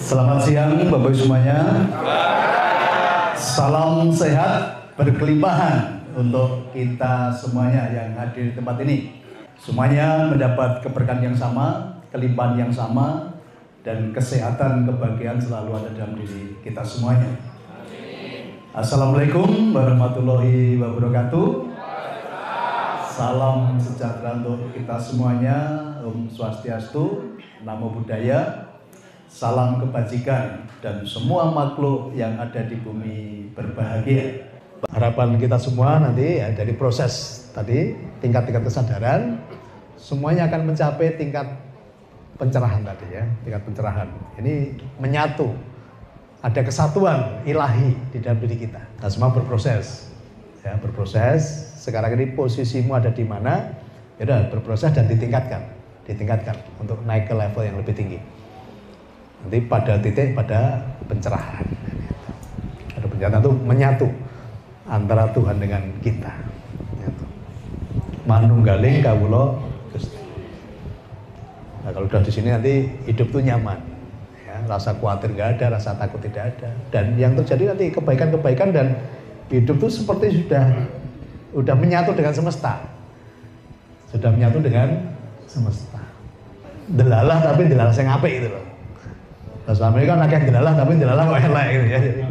Selamat siang Bapak Ibu semuanya. Salam sehat berkelimpahan untuk kita semuanya yang hadir di tempat ini. Semuanya mendapat keberkahan yang sama, kelimpahan yang sama, dan kesehatan kebahagiaan selalu ada dalam diri kita semuanya. Assalamualaikum warahmatullahi wabarakatuh. Salam sejahtera untuk kita semuanya. Om Swastiastu, Namo Buddhaya. Salam kebajikan dan semua makhluk yang ada di bumi berbahagia. Harapan kita semua nanti ya, dari proses tadi tingkat-tingkat kesadaran semuanya akan mencapai tingkat pencerahan tadi ya, tingkat pencerahan. Ini menyatu, ada kesatuan ilahi di dalam diri kita. Nah, semua berproses, ya berproses. Sekarang ini posisimu ada di mana? Ya udah berproses dan ditingkatkan untuk naik ke level yang lebih tinggi. Nanti pada titik pada pencerahan. Ada pencerahan itu menyatu antara Tuhan dengan kita. Manunggaling kawula Gusti. Nah, kalau udah di sini nanti hidup tuh nyaman. Ya, rasa khawatir nggak ada, rasa takut tidak ada. Dan yang terjadi nanti kebaikan-kebaikan dan hidup tuh seperti sudah menyatu dengan semesta. Sudah menyatu dengan semesta. Delalah tapi delalah sing apik itu loh. Selama ini kan akeh delalah tapi delalah kok elek gitu ya. Jadi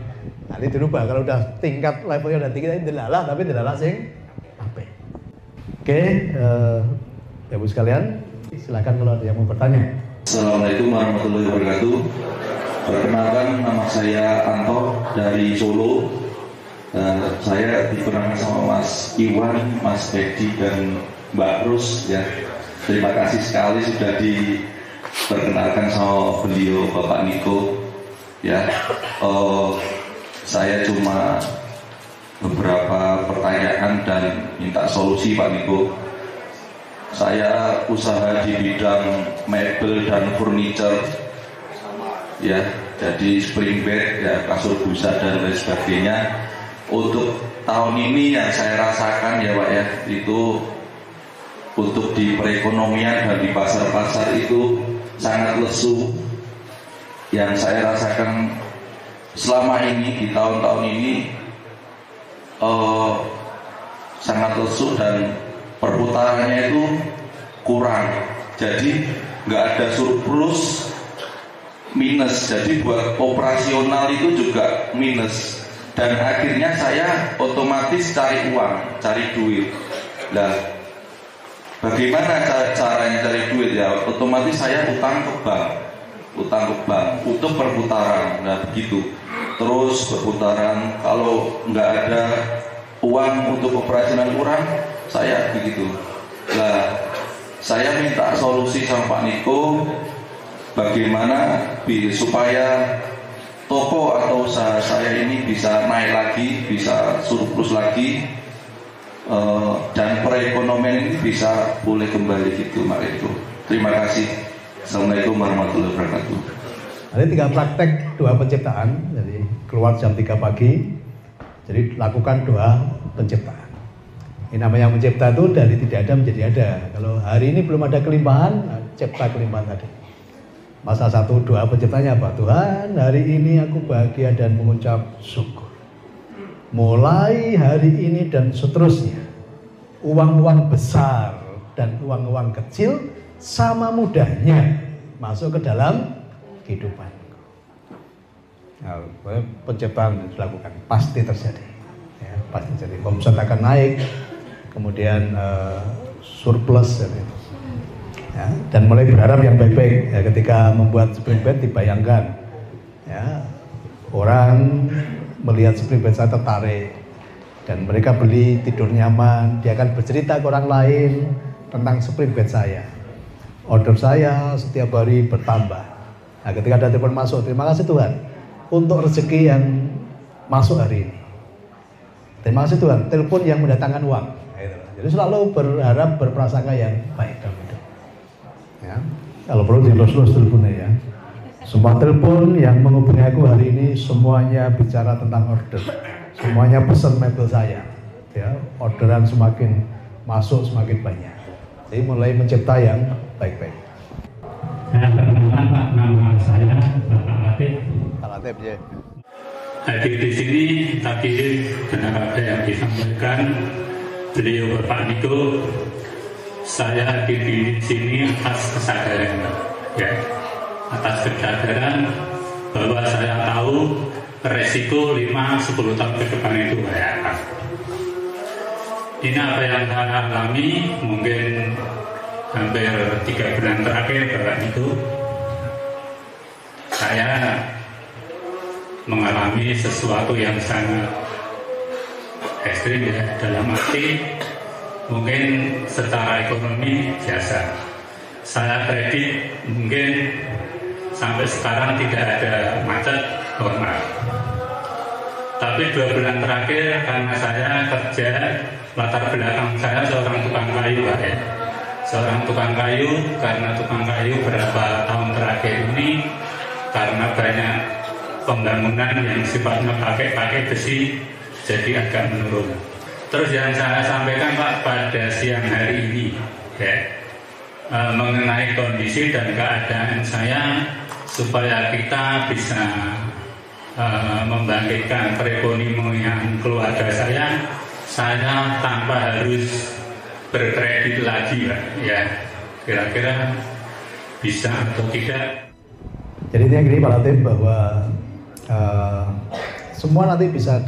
nanti dirubah kalau udah tingkat levelnya udah tinggi delalah tapi delalah sing apik. Oke, Bapak Ibu sekalian, silakan kalau ada yang mau bertanya. Assalamualaikum warahmatullahi wabarakatuh. Perkenalkan, nama saya Anto dari Solo. Saya diperankan sama Mas Iwan, Mas Edi dan Mbak Rus ya. Terima kasih sekali sudah diperkenalkan sama beliau Bapak Niko ya. Saya cuma beberapa pertanyaan dan minta solusi Pak Niko. Saya usaha di bidang mebel dan furniture ya, jadi spring bed ya, kasur busa dan lain sebagainya. Untuk tahun ini yang saya rasakan ya Pak ya, itu untuk di perekonomian dan di pasar-pasar itu sangat lesu. Yang saya rasakan selama ini di tahun-tahun ini sangat lesu dan perputarannya itu kurang. Jadi nggak ada surplus, minus. Jadi buat operasional itu juga minus. Dan akhirnya saya otomatis cari uang, cari duit. Nah, bagaimana caranya cari duit ya? Otomatis saya utang ke bank untuk perputaran. Nah begitu, terus perputaran. Kalau nggak ada uang untuk operasional kurang, saya begitu. Nah, saya minta solusi sama Pak Niko, bagaimana supaya toko atau usaha saya ini bisa naik lagi, bisa surplus lagi. Dan perekonomian ini bisa pulih kembali gitu Pak itu. Terima kasih. Assalamualaikum warahmatullahi wabarakatuh. Ada 3 praktek doa penciptaan. Jadi keluar jam 3 pagi. Jadi lakukan doa penciptaan. Ini namanya mencipta itu dari tidak ada menjadi ada. Kalau hari ini belum ada kelimpahan, cipta kelimpahan tadi. Masa satu doa penciptanya apa? Tuhan, hari ini aku bahagia dan mengucap syukur. Mulai hari ini dan seterusnya, uang-uang besar dan uang-uang kecil sama mudahnya masuk ke dalam kehidupanku. Nah, penciptaan dilakukan pasti terjadi, ya, pasti terjadi. Omset akan naik, kemudian surplus, ya, dan mulai berharap yang baik-baik. Ya, ketika membuat spring bed dibayangkan, ya, orang melihat spring bed saya tertarik dan mereka beli, tidur nyaman. Dia akan bercerita ke orang lain tentang spring bed saya. Order saya setiap hari bertambah. Nah, ketika ada telepon masuk, terima kasih Tuhan untuk rezeki yang masuk hari ini. Terima kasih Tuhan, telepon yang mendatangkan uang. Jadi selalu berharap berprasangka yang baik dalam hidup. Ya, kalau perlu dilus-lus teleponnya ya. Semua telepon yang menghubungi aku hari ini semuanya bicara tentang order. Semuanya pesan mebel saya. Ya, orderan semakin masuk semakin banyak. Jadi mulai mencipta yang baik-baik. Perkenalkan Pak, nama saya Bapak Latif Latip ya. Hadir di sini tadi benar apa yang disampaikan beliau Bapak Niko. Saya hadir di sini atas kesadaran, ya, atas kesadaran bahwa saya tahu resiko 5-10 tahun ke depan itu kayak ini apa yang saya alami mungkin hampir 3 bulan terakhir Bapak Niko. Saya mengalami sesuatu yang sangat ekstrim, ya, dalam arti mungkin secara ekonomi biasa. Saya kredit mungkin sampai sekarang tidak ada macet, normal. Tapi 2 bulan terakhir karena saya kerja, latar belakang saya seorang tukang kayu, Pak, ya. Seorang tukang kayu, karena tukang kayu berapa tahun terakhir ini karena banyak pembangunan yang sifatnya pakai besi jadi agak menurun. Terus yang saya sampaikan Pak pada siang hari ini, ya, mengenai kondisi dan keadaan saya supaya kita bisa membangkitkan perekonomian keluarga saya tanpa harus berkredit lagi, Pak, ya, kira-kira bisa atau tidak. Jadi intinya gini Pak Latif, bahwa semua nanti bisa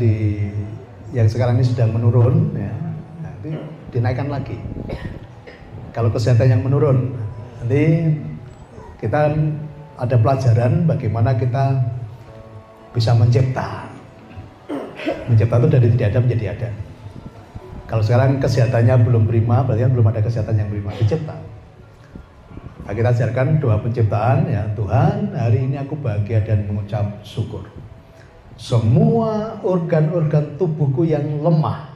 yang sekarang ini sedang menurun, ya, nanti dinaikkan lagi. Kalau kesehatan yang menurun, nanti kita ada pelajaran bagaimana kita bisa mencipta. Mencipta itu dari tidak ada menjadi ada. Kalau sekarang kesehatannya belum prima, berarti kan belum ada kesehatan yang prima, dicipta. Nah, kita ajarkan doa penciptaan, ya, Tuhan, hari ini aku bahagia dan mengucap syukur. Semua organ-organ tubuhku yang lemah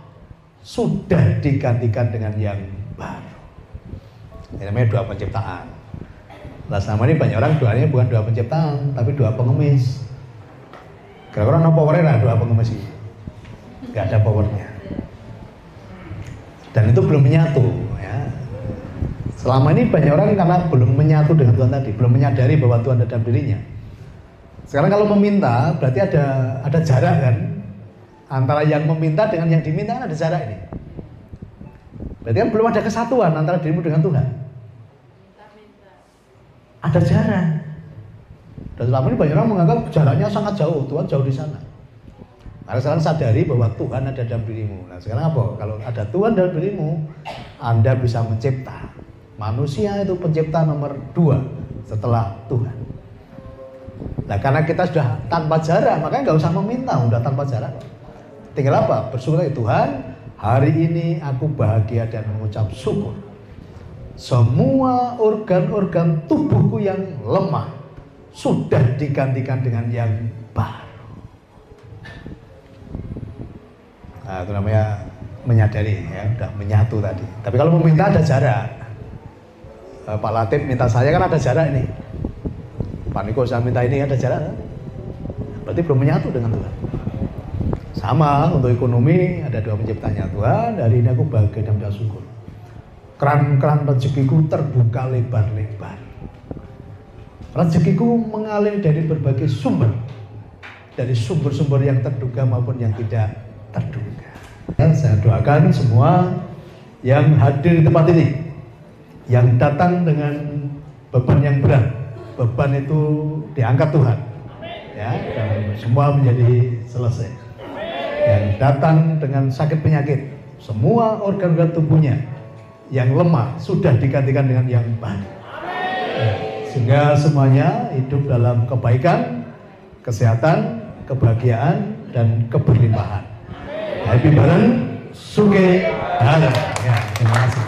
sudah digantikan dengan yang baru. Ini namanya doa penciptaan. Nah, selama ini banyak orang doanya bukan doa penciptaan, tapi doa pengemis. Kira-kira ada powernya doa pengemis ini? Gak ada powernya. Dan itu belum menyatu, ya. Selama ini banyak orang karena belum menyatu dengan Tuhan tadi, belum menyadari bahwa Tuhan ada dalam dirinya. Sekarang kalau meminta berarti ada jarak kan antara yang meminta dengan yang diminta, kan ada jarak ini. Berarti kan belum ada kesatuan antara dirimu dengan Tuhan. Ada jarak. Dan selama ini banyak orang menganggap jaraknya sangat jauh, Tuhan jauh di sana. Maka sekarang sadari bahwa Tuhan ada dalam dirimu. Nah sekarang apa? Kalau ada Tuhan dalam dirimu, Anda bisa mencipta. Manusia itu pencipta nomor 2 setelah Tuhan. Nah karena kita sudah tanpa jarak, makanya nggak usah meminta, udah tanpa jarak. Tinggal apa? Bersyukur, Tuhan, hari ini aku bahagia dan mengucap syukur. Semua organ-organ tubuhku yang lemah sudah digantikan dengan yang baru. Nah, itu namanya menyadari, ya, udah menyatu tadi. Tapi kalau meminta ada jarak. Pak Latif minta saya kan ada jarak ini. Pak Niko saya minta ini ada jarak. Berarti belum menyatu dengan Tuhan. Sama untuk ekonomi, ada doa penciptanya. Tuhan, hari ini aku bahagia dan bersyukur. Keran-keran rezekiku terbuka lebar-lebar. Rezekiku mengalir dari berbagai sumber. Dari sumber-sumber yang terduga maupun yang tidak terduga. Dan saya doakan semua yang hadir di tempat ini, yang datang dengan beban yang berat, beban itu diangkat Tuhan, ya, dan semua menjadi selesai. Yang datang dengan sakit penyakit, semua organ-organ tubuhnya yang lemah sudah digantikan dengan yang baru. Ya, sehingga semuanya hidup dalam kebaikan, kesehatan, kebahagiaan, dan keberlimpahan. Happy bareng, Suge Hara. Ya, terima kasih.